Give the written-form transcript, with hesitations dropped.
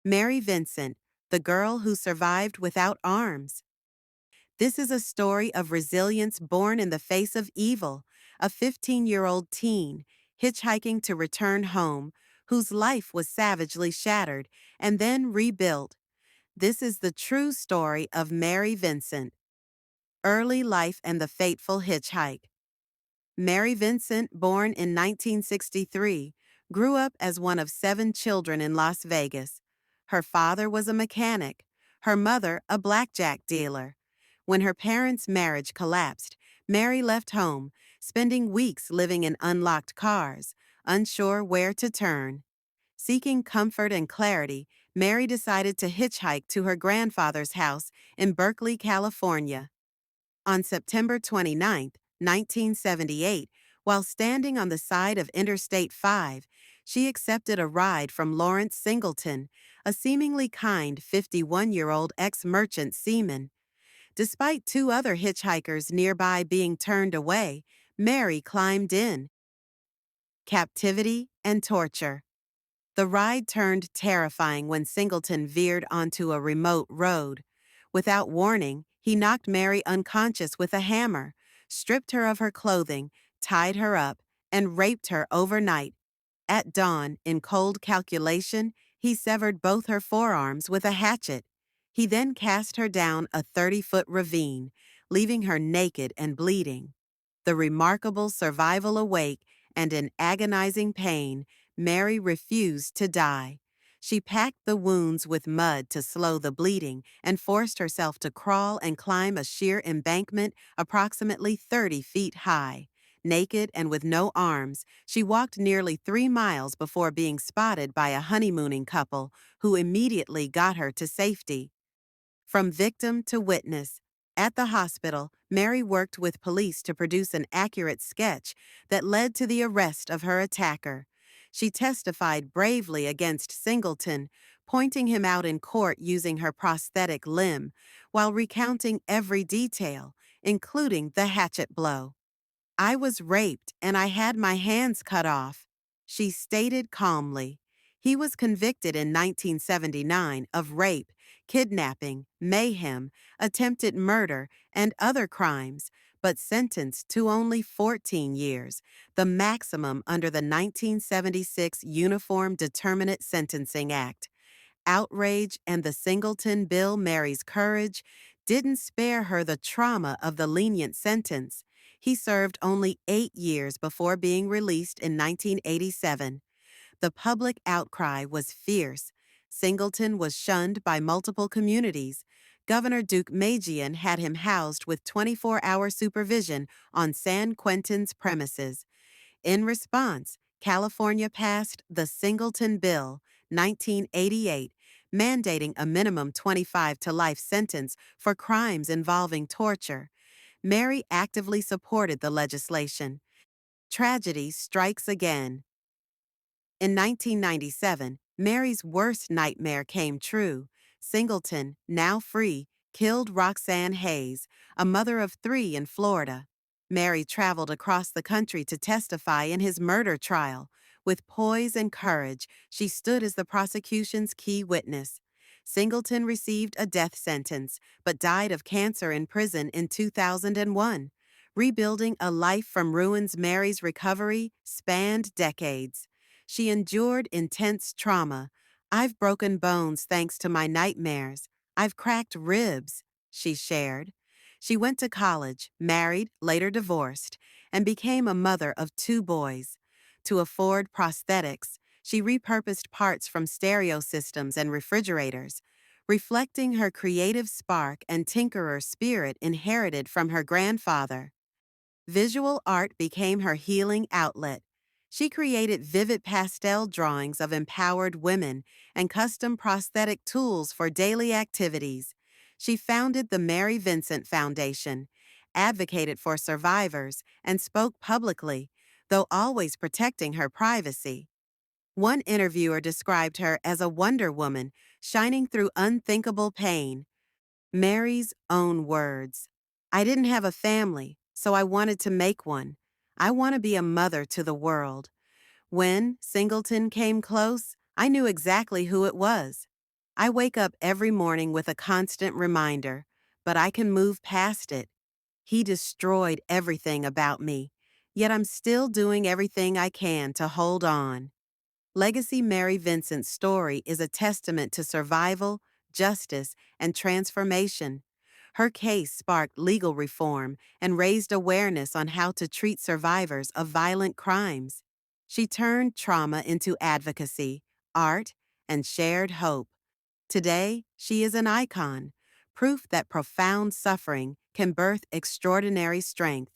Mary Vincent, the girl who survived without arms. This is a story of resilience born in the face of evil, a 15-year-old teen hitchhiking to return home, whose life was savagely shattered and then rebuilt. This is the true story of Mary Vincent. Early life and the fateful hitchhike. Mary Vincent, born in 1963, grew up as one of 7 children in Las Vegas. Her father was a mechanic, her mother a blackjack dealer. When her parents' marriage collapsed, Mary left home, spending weeks living in unlocked cars, unsure where to turn. Seeking comfort and clarity, Mary decided to hitchhike to her grandfather's house in Berkeley, California. On September 29, 1978, while standing on the side of Interstate 5, she accepted a ride from Lawrence Singleton, a seemingly kind 51-year-old ex-merchant seaman. Despite 2 other hitchhikers nearby being turned away, Mary climbed in. Captivity and torture. The ride turned terrifying when Singleton veered onto a remote road. Without warning, he knocked Mary unconscious with a hammer, stripped her of her clothing, tied her up, and raped her overnight. At dawn, in cold calculation, he severed both her forearms with a hatchet. He then cast her down a 30-foot ravine, leaving her naked and bleeding. The remarkable survival awake and in agonizing pain, Mary refused to die. She packed the wounds with mud to slow the bleeding and forced herself to crawl and climb a sheer embankment approximately 30 feet high. Naked and with no arms, she walked nearly 3 miles before being spotted by a honeymooning couple who immediately got her to safety. From victim to witness. At the hospital, Mary worked with police to produce an accurate sketch that led to the arrest of her attacker. She testified bravely against Singleton, pointing him out in court using her prosthetic limb, while recounting every detail, including the hatchet blow. "I was raped and I had my hands cut off," she stated calmly. He was convicted in 1979 of rape, kidnapping, mayhem, attempted murder, and other crimes, but sentenced to only 14 years, the maximum under the 1976 Uniform Determinate Sentencing Act. Outrage and the Singleton bill Mary's courage didn't spare her the trauma of the lenient sentence. He served only 8 years before being released in 1987. The public outcry was fierce. Singleton was shunned by multiple communities. Governor Duke Majian had him housed with 24-hour supervision on San Quentin's premises. In response, California passed the Singleton Bill, 1988, mandating a minimum 25 to life sentence for crimes involving torture. Mary actively supported the legislation. Tragedy strikes again. In 1997, Mary's worst nightmare came true. Singleton, now free, killed Roxanne Hayes, a mother of 3 in Florida. Mary traveled across the country to testify in his murder trial. With poise and courage, she stood as the prosecution's key witness. Singleton received a death sentence, but died of cancer in prison in 2001. Rebuilding a life from ruins, Mary's recovery spanned decades. She endured intense trauma. "I've broken bones thanks to my nightmares. I've cracked ribs," she shared. She went to college, married, later divorced, and became a mother of 2 boys. To afford prosthetics, she repurposed parts from stereo systems and refrigerators, reflecting her creative spark and tinkerer spirit inherited from her grandfather. Visual art became her healing outlet. She created vivid pastel drawings of empowered women and custom prosthetic tools for daily activities. She founded the Mary Vincent Foundation, advocated for survivors, and spoke publicly, though always protecting her privacy. One interviewer described her as a Wonder Woman, shining through unthinkable pain. Mary's own words. "I didn't have a family, so I wanted to make one. I want to be a mother to the world." When Singleton came close, I knew exactly who it was. I wake up every morning with a constant reminder, but I can move past it. He destroyed everything about me, yet I'm still doing everything I can to hold on. Legacy Mary Vincent's story is a testament to survival, justice, and transformation. Her case sparked legal reform and raised awareness on how to treat survivors of violent crimes. She turned trauma into advocacy, art, and shared hope. Today, she is an icon, proof that profound suffering can birth extraordinary strength.